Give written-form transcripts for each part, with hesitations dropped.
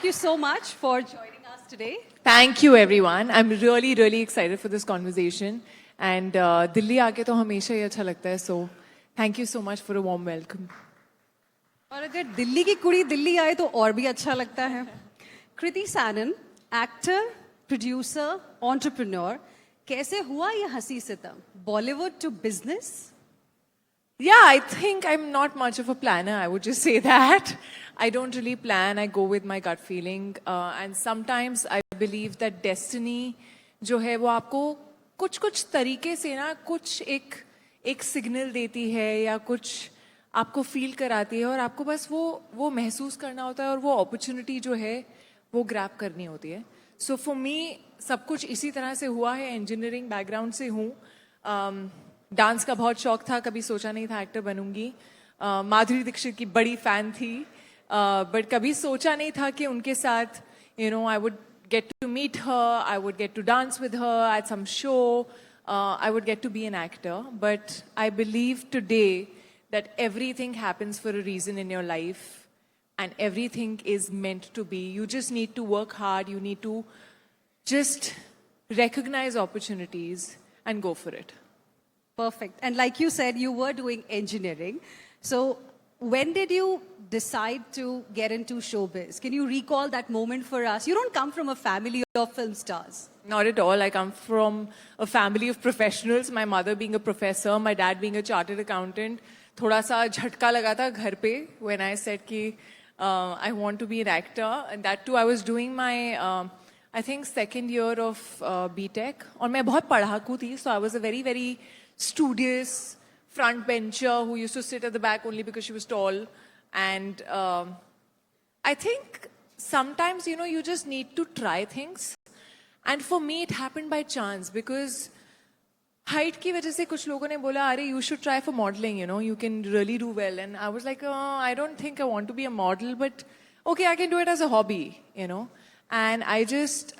Thank you so much for joining us today. Thank you, everyone. I'm really, really excited for this conversation. And Delhi आके तो हमेशा ही अच्छा लगता है. So, thank you so much for a warm welcome. और अगर दिल्ली की कुड़ी दिल्ली आए तो और भी अच्छा लगता है. Kriti Sanon, actor, producer, entrepreneur. कैसे हुआ ये हंसी सितम? Bollywood to business? Yeah, I think I'm not much of a planner. I would just say that. I don't really plan. I go with my gut feeling. And sometimes I believe that destiny जो है वो आपको कुछ तरीके से ना कुछ एक सिग्नल देती है या कुछ आपको फील कराती है और आपको बस वो महसूस करना होता है और वो अपॉर्चुनिटी जो है वो ग्रैब करनी होती है. सो फॉर मी सब कुछ इसी तरह से हुआ है. इंजीनियरिंग बैकग्राउंड से हूँ. डांस का बहुत शौक था. कभी सोचा नहीं था एक्टर बनूंगी. माधुरी दीक्षित की बड़ी फैन थी. बट कभी सोचा नहीं था कि उनके साथ I would get to meet her, I would get to dance with her at some show, I would get to be an actor. But I believe today that everything happens for a reason in your life and everything is meant to be. You just need to work hard, you need to just recognize opportunities and go for it. Perfect. And like you said, you were doing engineering. So when did you decide to get into showbiz? Can you recall that moment for us? You don't come from a family of film stars. Not at all. I come from a family of professionals. My mother being a professor, my dad being a chartered accountant. थोड़ा सा झटका लगा था घर पे when I said कि I want to be an actor. And that too, I was doing my, I think, second year of BTech. और मैं बहुत पढ़ाकू थी. So I was a very, very studious front bencher who used to sit at the back only because she was tall. And I think sometimes, you just need to try things. And for me, it happened by chance because height की वजह से कुछ लोगों ने बोला, अरे, you should try for modeling, you can really do well. And I was like, I don't think I want to be a model, but okay, I can do it as a hobby, And I just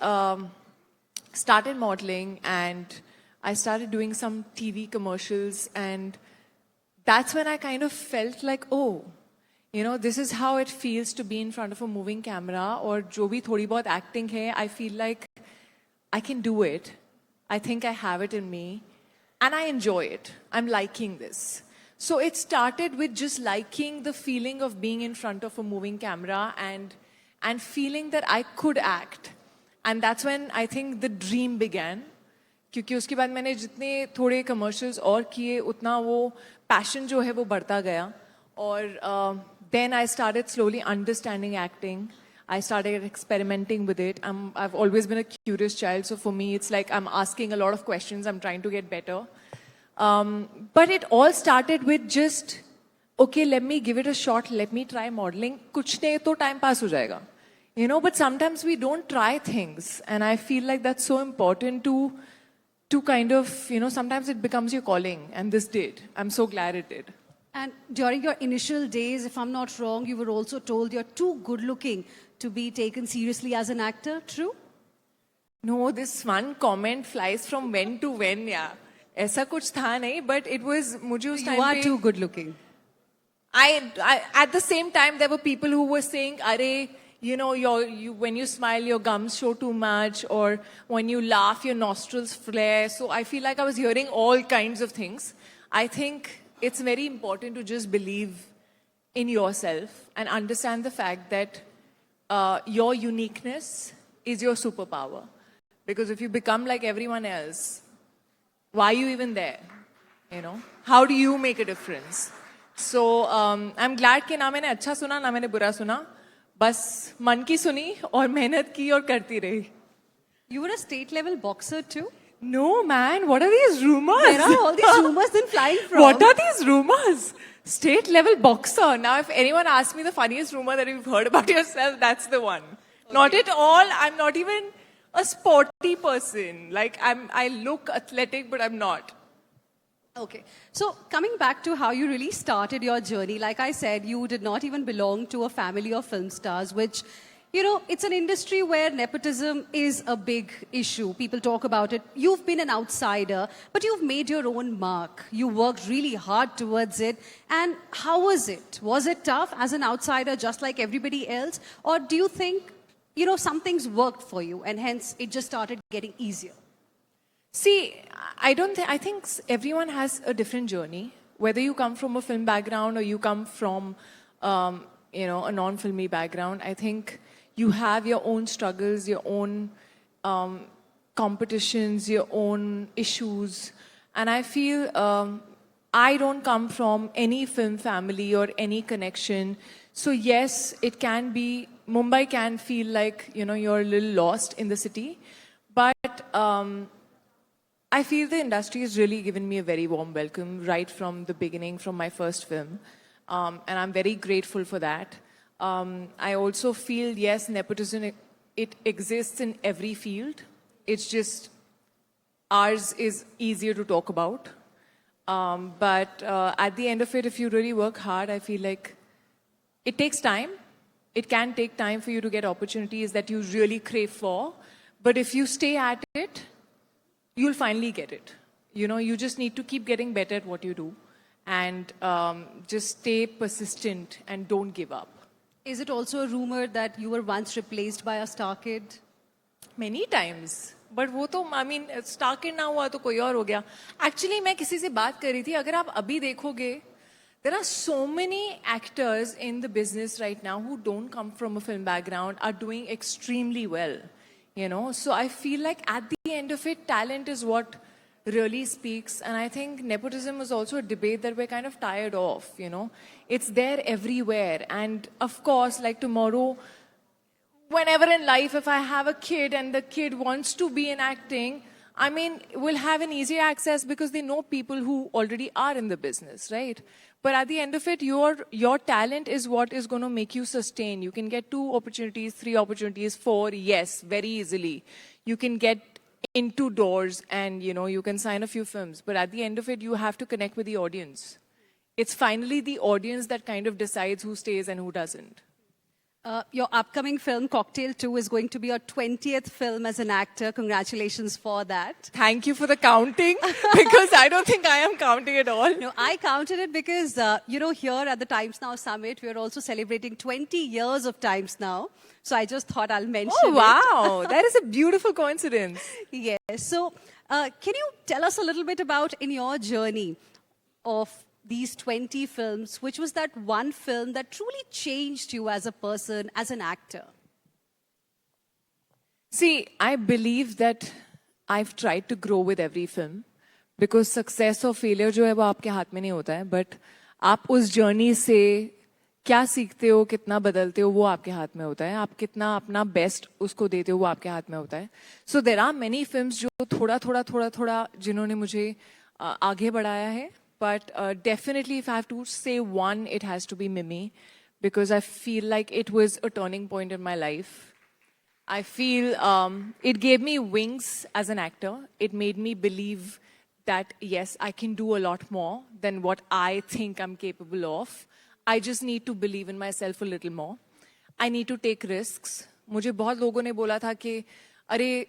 started modeling and I started doing some TV commercials, and that's when I kind of felt like, oh, this is how it feels to be in front of a moving camera. Or jo bhi thodi bahut acting hai, I feel like I can do it. I think I have it in me. And I enjoy it. I'm liking this. So it started with just liking the feeling of being in front of a moving camera and feeling that I could act. And that's when I think the dream began. क्योंकि उसके बाद मैंने जितने थोड़े commercials और किए उतना वो पैशन जो है वो बढ़ता गया. और then I started slowly understanding acting. I started experimenting with it. I've always been a curious child, so for me it's like I'm asking a lot of questions. I'm trying to get better. But it all started with just, okay, let me give it a shot. Let me try modeling. कुछ नहीं तो time pass हो जाएगा. But sometimes we don't try things. And I feel like that's so important to kind of, sometimes it becomes your calling. And this did. I'm so glad it did. And during your initial days, if I'm not wrong, you were also told you're too good looking to be taken seriously as an actor. True? No, this one comment flies from when to when, yeah. ऐसा कुछ था नहीं, but it was, मुझे उस time You are पे, too good looking. I at the same time, there were people who were saying, "Arey, when you smile, your gums show too much, or when you laugh, your nostrils flare." So I feel like I was hearing all kinds of things. I think it's very important to just believe in yourself and understand the fact that your uniqueness is your superpower. Because if you become like everyone else, why are you even there? How do you make a difference? So I'm glad कि ना मैंने अच्छा सुना ना मैंने बुरा सुना. बस मन की सुनी और मेहनत की और करती रही. You were a state level boxer too? No, man. What are these rumors? Where are all these rumors then flying from? What are these rumors? State level boxer. Now, if anyone asks me the funniest rumor that you've heard about yourself, that's the one. Okay. Not at all. I'm not even a sporty person. Like, I look athletic, but I'm not. Okay. So coming back to how you really started your journey, like I said, you did not even belong to a family of film stars, which, it's an industry where nepotism is a big issue. People talk about it. You've been an outsider, but you've made your own mark. You worked really hard towards it. And how was it? Was it tough as an outsider, just like everybody else? Or do you think some things worked for you and hence it just started getting easier? See, I think everyone has a different journey. Whether you come from a film background or you come from, a non-filmy background, I think you have your own struggles, your own competitions, your own issues. And I feel I don't come from any film family or any connection. So yes, it can be, Mumbai can feel like, you're a little lost in the city. But I feel the industry has really given me a very warm welcome right from the beginning, from my first film. And I'm very grateful for that. I also feel, yes, nepotism, it exists in every field. It's just ours is easier to talk about. But at the end of it, if you really work hard, I feel like it takes time. It can take time for you to get opportunities that you really crave for. But if you stay at it, you'll finally get it. You just need to keep getting better at what you do and just stay persistent and don't give up. Is it also a rumor that you were once replaced by a star kid? Many times. But वो तो, I mean, star kid ना हुआ तो कोई और हो गया. Actually, मैं किसी से बात कर रही थी, अगर आप अभी देखोगे, there are so many actors in the business right now who don't come from a film background are doing extremely well. So I feel like at the end of it, talent is what really speaks. And I think nepotism is also a debate that we're kind of tired of, It's there everywhere. And of course, like tomorrow, whenever in life, if I have a kid and the kid wants to be in acting, I mean, will have an easier access because they know people who already are in the business, right? But at the end of it, your talent is what is going to make you sustain. You can get 2 opportunities, 3 opportunities, 4, yes, very easily. You can get into doors and, you can sign a few films. But at the end of it, you have to connect with the audience. It's finally the audience that kind of decides who stays and who doesn't. Your upcoming film, Cocktail 2, is going to be your 20th film as an actor. Congratulations for that. Thank you for the counting, because I don't think I am counting at all. No, I counted it because, here at the Times Now Summit, we are also celebrating 20 years of Times Now. So I just thought I'll mention it. Oh, wow. That is a beautiful coincidence. Yes. So can you tell us a little bit about, in your journey of these 20 films, which was that one film that truly changed you as a person, as an actor? See, I believe that I've tried to grow with every film because success or failure जो है वो आपके हाथ में नहीं होता है, but आप उस journey से क्या सीखते हो, कितना बदलते हो, वो आपके हाथ में होता है. आप कितना अपना best उसको देते हो, वो आपके हाथ में होता है. So there are many films जो थोड़ा जिन्होंने मुझे आगे बढ़ाया है. But definitely, if I have to say one, it has to be Mimi, because I feel like it was a turning point in my life. I feel it gave me wings as an actor. It made me believe that, yes, I can do a lot more than what I think I'm capable of. I just need to believe in myself a little more. I need to take risks. मुझे बहुत लोगों ने बोला था कि, अरे,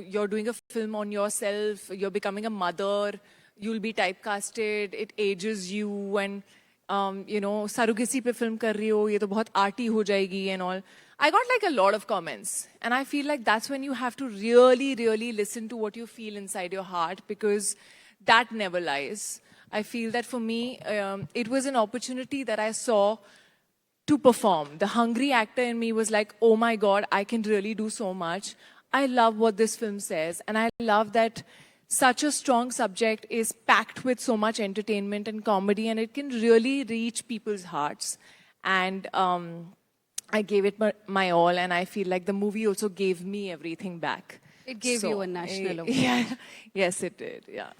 you're doing a film on yourself, you're becoming a mother, you'll be typecasted, it ages you, and surrogacy pe film kar rahi ho, ye to bahut arty ho jayegi and all. I got like a lot of comments, and I feel like that's when you have to really, really listen to what you feel inside your heart, because that never lies. I feel that for me, it was an opportunity that I saw to perform. The hungry actor in me was like, oh my God, I can really do so much. I love what this film says, and I love that such a strong subject is packed with so much entertainment and comedy, and it can really reach people's hearts. And I gave it my all, and I feel like the movie also gave me everything back. It gave you a national award. Yeah, yes, it did, yeah.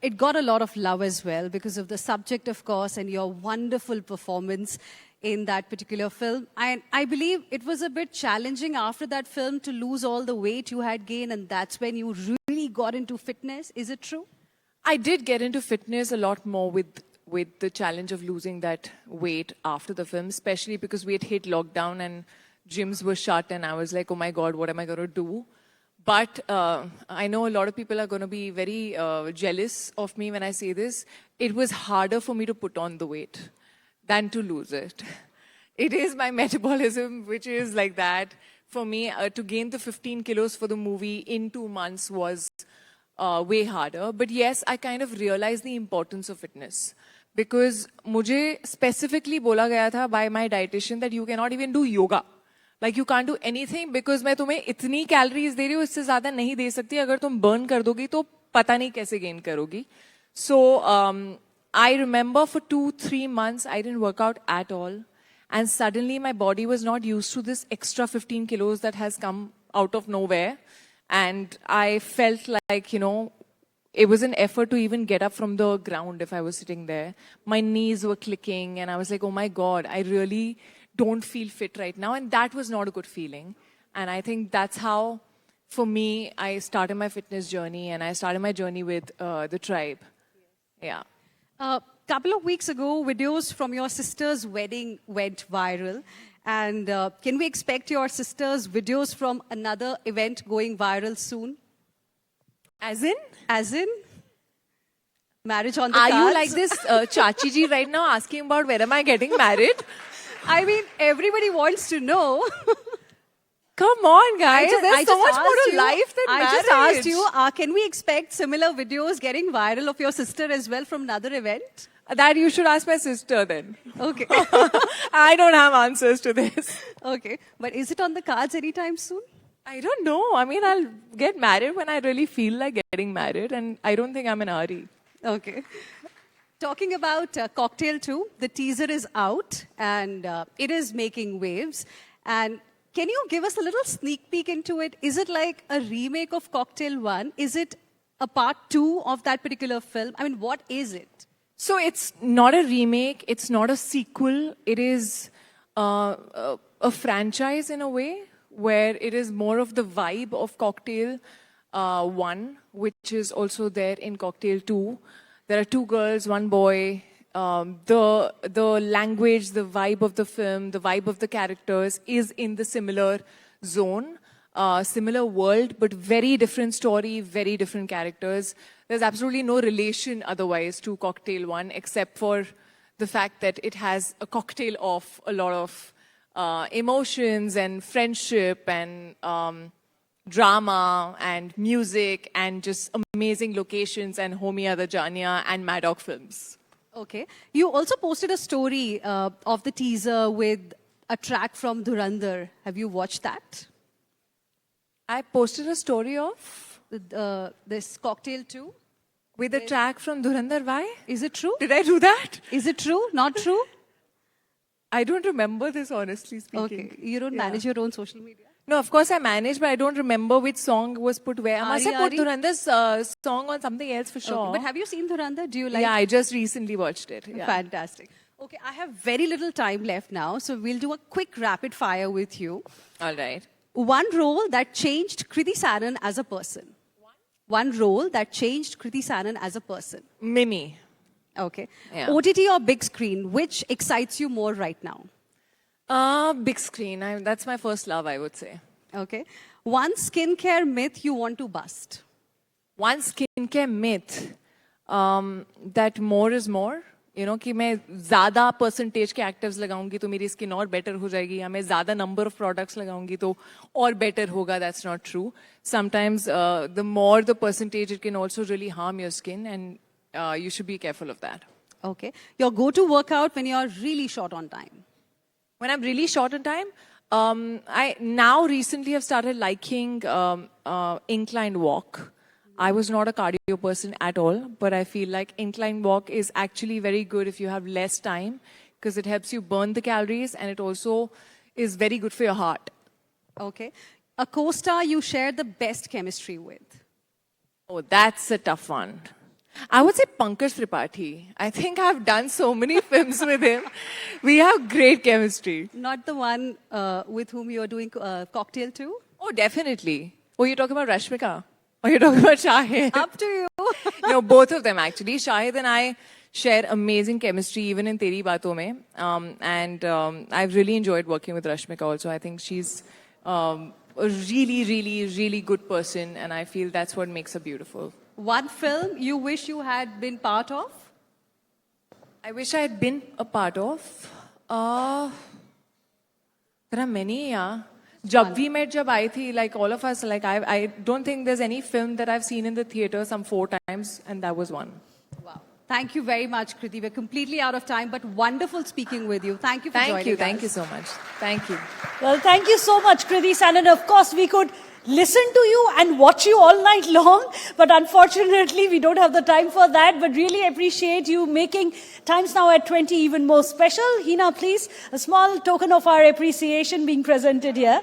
It got a lot of love as well because of the subject, of course, and your wonderful performance in that particular film. And I believe it was a bit challenging after that film to lose all the weight you had gained, and that's when you really got into fitness. Is it true? I did get into fitness a lot more with the challenge of losing that weight after the film, especially because we had hit lockdown and gyms were shut, and I was like, oh my God, what am I going to do? But I know a lot of people are going to be very jealous of me when I say this. It was harder for me to put on the weight than to lose it. It is my metabolism, which is like that. For me, to gain the 15 kilos for the movie in 2 months was way harder. But yes, I kind of realized the importance of fitness. Because मुझे specifically बोला गया था by my dietitian that you cannot even do yoga. Like you can't do anything because मैं तुम्हें इतनी calories दे रही हूँ, इससे ज़्यादा नहीं दे सकती. अगर तुम burn कर दोगी तो पता नहीं कैसे gain करोगी. So I remember for 2-3 months I didn't work out at all. And suddenly my body was not used to this extra 15 kilos that has come out of nowhere. And I felt like, it was an effort to even get up from the ground if I was sitting there. My knees were clicking and I was like, oh my God, I really don't feel fit right now. And that was not a good feeling. And I think that's how, for me, I started my fitness journey and I started my journey with the tribe. Yeah. Couple of weeks ago, videos from your sister's wedding went viral. And can we expect your sister's videos from another event going viral soon? As in? As in? Marriage on the Are cards? you like this Chachi ji right now asking about where am I getting married? I mean, everybody wants to know. Come on, guys. There's so much more to you- life than I marriage. just asked you, can we expect similar videos getting viral of your sister as well from another event? That you should ask my sister then. Okay. I don't have answers to this. Okay. But is it on the cards anytime soon? I don't know. I mean, I'll get married when I really feel like getting married, and I don't think I'm in a hurry. Okay. Talking about Cocktail 2, the teaser is out and it is making waves. And can you give us a little sneak peek into it? Is it like a remake of Cocktail 1? Is it a part 2 of that particular film? I mean, what is it? So it's not a remake. It's not a sequel. It is a franchise in a way where it is more of the vibe of Cocktail 1, which is also there in Cocktail 2. There are 2 girls, 1 boy. The language, the vibe of the film, the vibe of the characters is in the similar zone, similar world, but very different story, very different characters. There's absolutely no relation otherwise to Cocktail 1 except for the fact that it has a cocktail of a lot of emotions and friendship and drama and music and just amazing locations and Homie Aada Jania and Maddock films. Okay. You also posted a story of the teaser with a track from Dhurandhar. Have you watched that? I posted a story of This Cocktail 2. with a track from Dhurandhar. Why? Is it true? Did I do that? Is it true? Not true? I don't remember this, honestly speaking. Okay. You don't manage your own social media? No, of course I managed, but I don't remember which song was put where. I must have put Ari? Dhurandhar's song on something else for sure. Okay. But have you seen Dhurandhar? Do you like Yeah, I just recently watched it. Yeah. Fantastic. Okay, I have very little time left now, so we'll do a quick rapid fire with you. All right. One role that changed Kriti Sanon as a person. One role that changed Kriti Sanon as a person. Mimi. Okay. Yeah. OTT or big screen, which excites you more right now? Big screen. That's my first love, I would say. Okay. One skincare myth you want to bust. One skincare myth that more is more. कि मैं ज़्यादा percentage के actives लगाऊंगी तो मेरी skin और better हो जाएगी या मैं ज़्यादा number of products लगाऊंगी तो और better होगा. That's not true. Sometimes the more the percentage, it can also really harm your skin, and you should be careful of that. Okay. Your go-to workout when you're really short on time. When I'm really short on time, I now recently have started liking inclined walk. I was not a cardio person at all, but I feel like inclined walk is actually very good if you have less time because it helps you burn the calories and it also is very good for your heart. Okay. A co-star you share the best chemistry with. Oh, that's a tough one. I would say Pankaj Tripathi. I think I've done so many films with him. We have great chemistry. Not the one with whom you're doing Cocktail 2? Oh, definitely. Oh, you're talking about Rashmika? Or you're talking about Shahid? Up to you. No, both of them actually. Shahid and I share amazing chemistry even in Teri Baaton Mein. And I've really enjoyed working with Rashmika also. I think she's a really, really, really good person. And I feel that's what makes her beautiful. One film you wish you had been part of? I wish I had been a part of. There are many, yeah. Jab We Met jab आई थी, like all of us, like I don't think there's any film that I've seen in the theater some 4 times, and that was one. Wow. Thank you very much, Kriti. We're completely out of time, but wonderful speaking with you. Thank you for joining us. Thank you so much. Thank you. Well, thank you so much, Kriti Sanon. Of course, we could listen to you and watch you all night long, but unfortunately, we don't have the time for that. But really appreciate you making Times Now at 20 even more special. Hina, please, a small token of our appreciation being presented here.